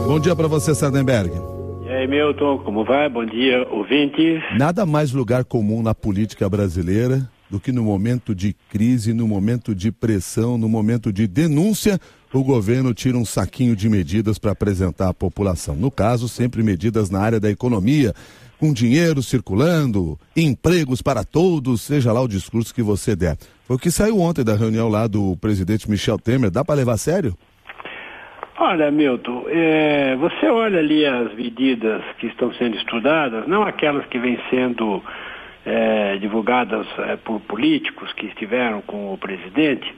Bom dia para você, Sardenberg. E aí, Milton, como vai? Bom dia, ouvintes. Nada mais lugar comum na política brasileira do que no momento de crise, no momento de pressão, no momento de denúncia, o governo tira um saquinho de medidas para apresentar à população. No caso, sempre medidas na área da economia, com dinheiro circulando, empregos para todos, seja lá o discurso que você der. Foi o que saiu ontem da reunião lá do presidente Michel Temer. Dá para levar a sério? Olha, Milton, você olha ali as medidas que estão sendo estudadas, não aquelas que vêm sendo divulgadas por políticos que estiveram com o presidente.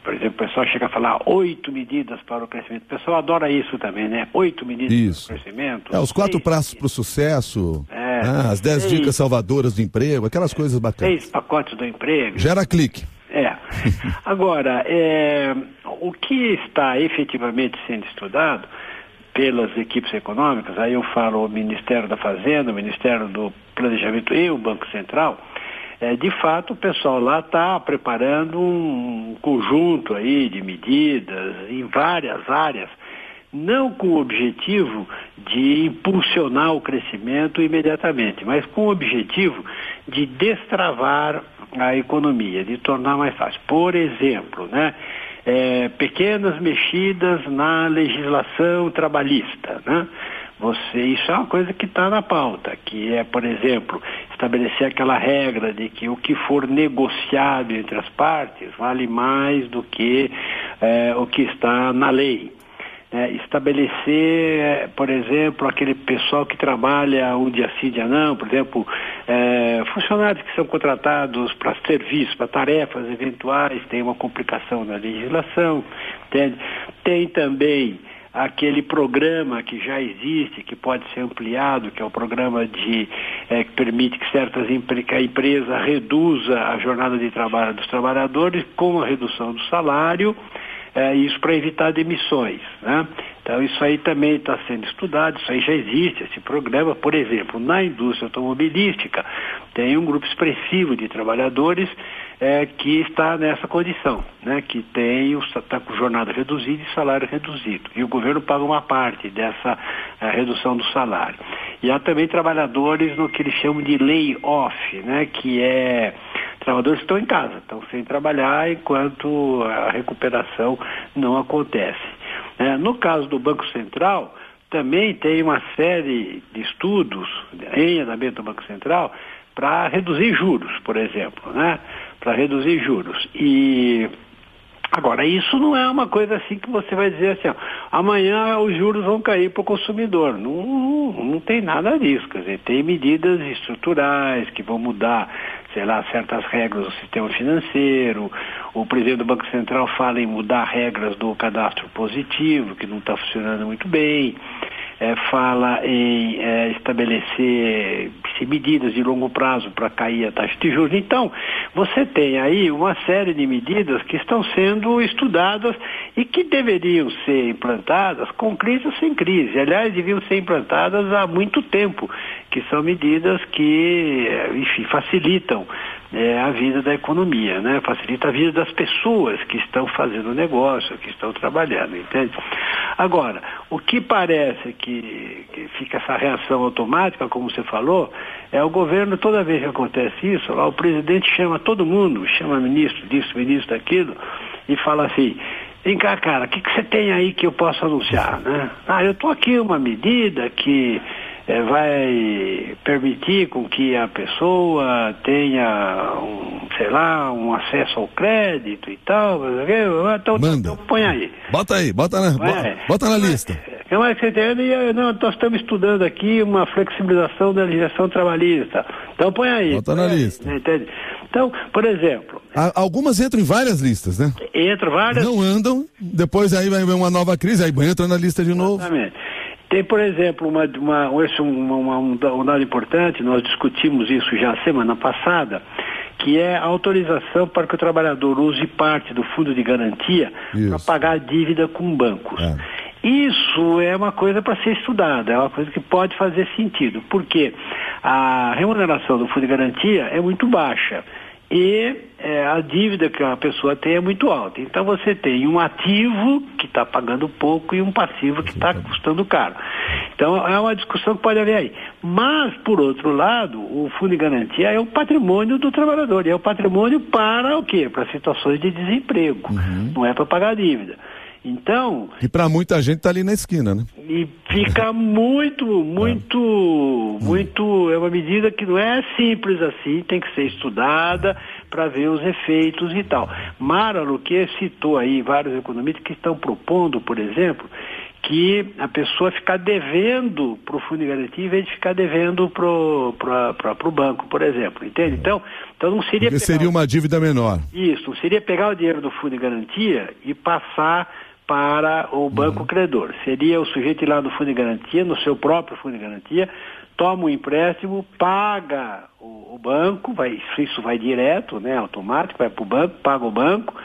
Por exemplo, o pessoal chega a falar 8 medidas para o crescimento. O pessoal adora isso também, né? 8 medidas para o crescimento. Os 4 passos para o sucesso, as 10 dicas salvadoras do emprego, aquelas coisas bacanas. 6 pacotes do emprego. Gera clique. Agora, o que está efetivamente sendo estudado pelas equipes econômicas, aí eu falo o Ministério da Fazenda, o Ministério do Planejamento e o Banco Central, de fato o pessoal lá está preparando um conjunto aí de medidas em várias áreas, não com o objetivo de impulsionar o crescimento imediatamente, mas com o objetivo de destravar a economia, de tornar mais fácil. Por exemplo, pequenas mexidas na legislação trabalhista, né? Isso é uma coisa que está na pauta, que é, por exemplo, estabelecer aquela regra de que o que for negociado entre as partes vale mais do que o que está na lei. Estabelecer, por exemplo, aquele pessoal que trabalha um dia sim, dia não, por exemplo, funcionários que são contratados para serviços, para tarefas eventuais, tem uma complicação na legislação, entende? Tem também aquele programa que já existe, que pode ser ampliado, que é o programa que permite que que a empresa reduza a jornada de trabalho dos trabalhadores com a redução do salário, isso para evitar demissões, né? Então isso aí também está sendo estudado, isso aí já existe, esse programa. Por exemplo, na indústria automobilística tem um grupo expressivo de trabalhadores que está nessa condição, né? Que está com jornada reduzida e salário reduzido, e o governo paga uma parte dessa redução do salário. E há também trabalhadores no que eles chamam de lay-off, né? Que é trabalhadores que estão em casa, estão sem trabalhar enquanto a recuperação não acontece. No caso do Banco Central, também tem uma série de estudos em andamento do Banco Central para reduzir juros, por exemplo, né? Para reduzir juros. E agora, isso não é uma coisa assim que você vai dizer assim, amanhã os juros vão cair para o consumidor. Não tem nada disso. Quer dizer, tem medidas estruturais que vão mudar, certas regras do sistema financeiro. O presidente do Banco Central fala em mudar regras do cadastro positivo, que não está funcionando muito bem. Fala em estabelecer medidas de longo prazo para cair a taxa de juros. Então, você tem aí uma série de medidas que estão sendo estudadas e que deveriam ser implantadas com crise ou sem crise. Aliás, deviam ser implantadas há muito tempo, que são medidas que, facilitam a vida da economia, né? Facilita a vida das pessoas que estão fazendo negócio, que estão trabalhando, entende? Agora, o que parece que fica essa reação automática, como você falou, é o governo, toda vez que acontece isso, lá o presidente chama todo mundo, chama ministro disso, ministro daquilo, e fala assim: vem cá, cara, o que você tem aí que eu posso anunciar, né? Eu estou aqui uma medida que vai permitir com que a pessoa tenha um acesso ao crédito e tal. Então, manda. Põe aí. Bota na lista. O que mais que você tem? Nós estamos estudando aqui uma flexibilização da legislação trabalhista. Então põe aí. Bota na lista. Entende? Então, por exemplo... Algumas entram em várias listas, né? Entram várias. Não andam, depois aí vai uma nova crise, aí entra na lista de novo. Exatamente. Tem, por exemplo, um dado importante, nós discutimos isso já semana passada, que é a autorização para que o trabalhador use parte do fundo de garantia para pagar a dívida com bancos. Isso é uma coisa para ser estudada, é uma coisa que pode fazer sentido, porque a remuneração do fundo de garantia é muito baixa. e a dívida que a pessoa tem é muito alta. Então você tem um ativo que está pagando pouco e um passivo que está custando caro. Então é uma discussão que pode haver aí. Mas, por outro lado, o Fundo de Garantia é o patrimônio do trabalhador. E é o patrimônio para o quê? Para situações de desemprego. Não é para pagar a dívida. Então... E para muita gente está ali na esquina, né? E fica muito, é uma medida que não é simples assim, tem que ser estudada para ver os efeitos e tal. Mara Luque citou aí vários economistas que estão propondo, por exemplo, que a pessoa ficar devendo para o Fundo de Garantia em vez de ficar devendo para o banco, por exemplo, entende? Então não seria... Porque seria uma dívida menor. Isso, não seria pegar o dinheiro do Fundo de Garantia e passar para o banco credor. Seria o sujeito ir lá no Fundo de Garantia, no seu próprio Fundo de Garantia, toma um empréstimo, paga o banco, isso vai direto, né, automático, vai para o banco, paga o banco,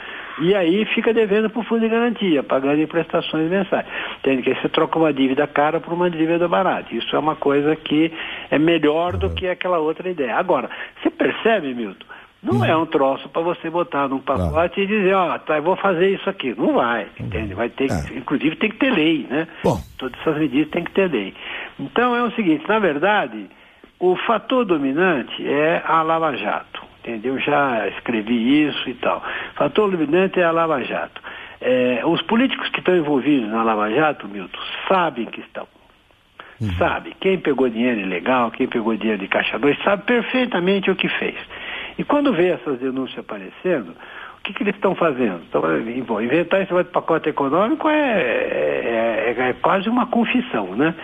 e aí fica devendo para o Fundo de Garantia, pagando em prestações mensais. Entende? Que aí você troca uma dívida cara por uma dívida barata. Isso é uma coisa que é melhor do que aquela outra ideia. Agora, você percebe, Milton? Não é um troço para você botar num pacote e dizer, eu vou fazer isso aqui. Não vai, entende? Vai ter inclusive tem que ter lei, né? Bom. Todas essas medidas tem que ter lei. Então é o seguinte, na verdade, o fator dominante é a Lava Jato, entendeu? Eu já escrevi isso e tal. O fator dominante é a Lava Jato. Os políticos que estão envolvidos na Lava Jato, Milton, sabem que estão. Sabe, quem pegou dinheiro ilegal, quem pegou dinheiro de Caixa 2, sabe perfeitamente o que fez. E quando vê essas denúncias aparecendo, o que eles estão fazendo? Bom, inventar esse pacote econômico é quase uma confissão, né?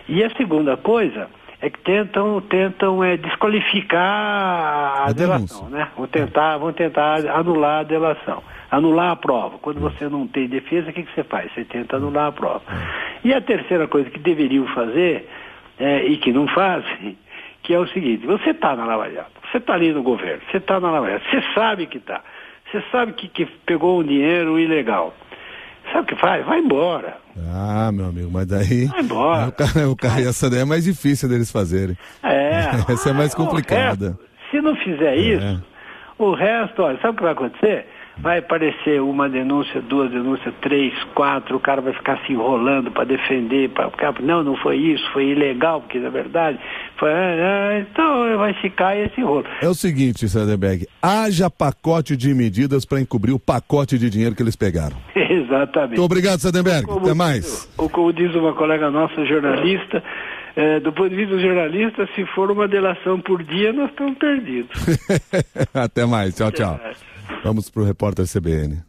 E a segunda coisa é que tentam desqualificar a delação, né? Vão tentar anular a delação, anular a prova. Quando você não tem defesa, o que você faz? Você tenta anular a prova. E a terceira coisa que deveriam fazer, e que não fazem, que é o seguinte, você está na Lava Jato, você está ali no governo, você está na Lava Jato, você sabe que está, você sabe que pegou um dinheiro ilegal. Sabe o que faz? Vai embora. Ah, meu amigo, mas daí... Vai embora. Essa daí é mais difícil deles fazerem. Essa é mais complicada. Se não fizer isso, o resto, olha, sabe o que vai acontecer? Vai aparecer uma denúncia, duas denúncias, 3, 4, o cara vai ficar se enrolando para defender, não foi isso, foi ilegal, porque na verdade foi, então vai ficar esse rolo. É o seguinte, Sardenberg, haja pacote de medidas para encobrir o pacote de dinheiro que eles pegaram. Exatamente. Muito obrigado, Sardenberg, até mais. Ou como diz uma colega nossa, jornalista, do ponto de vista do jornalista, se for uma delação por dia, nós estamos perdidos. Até mais, tchau. Vamos para o repórter CBN.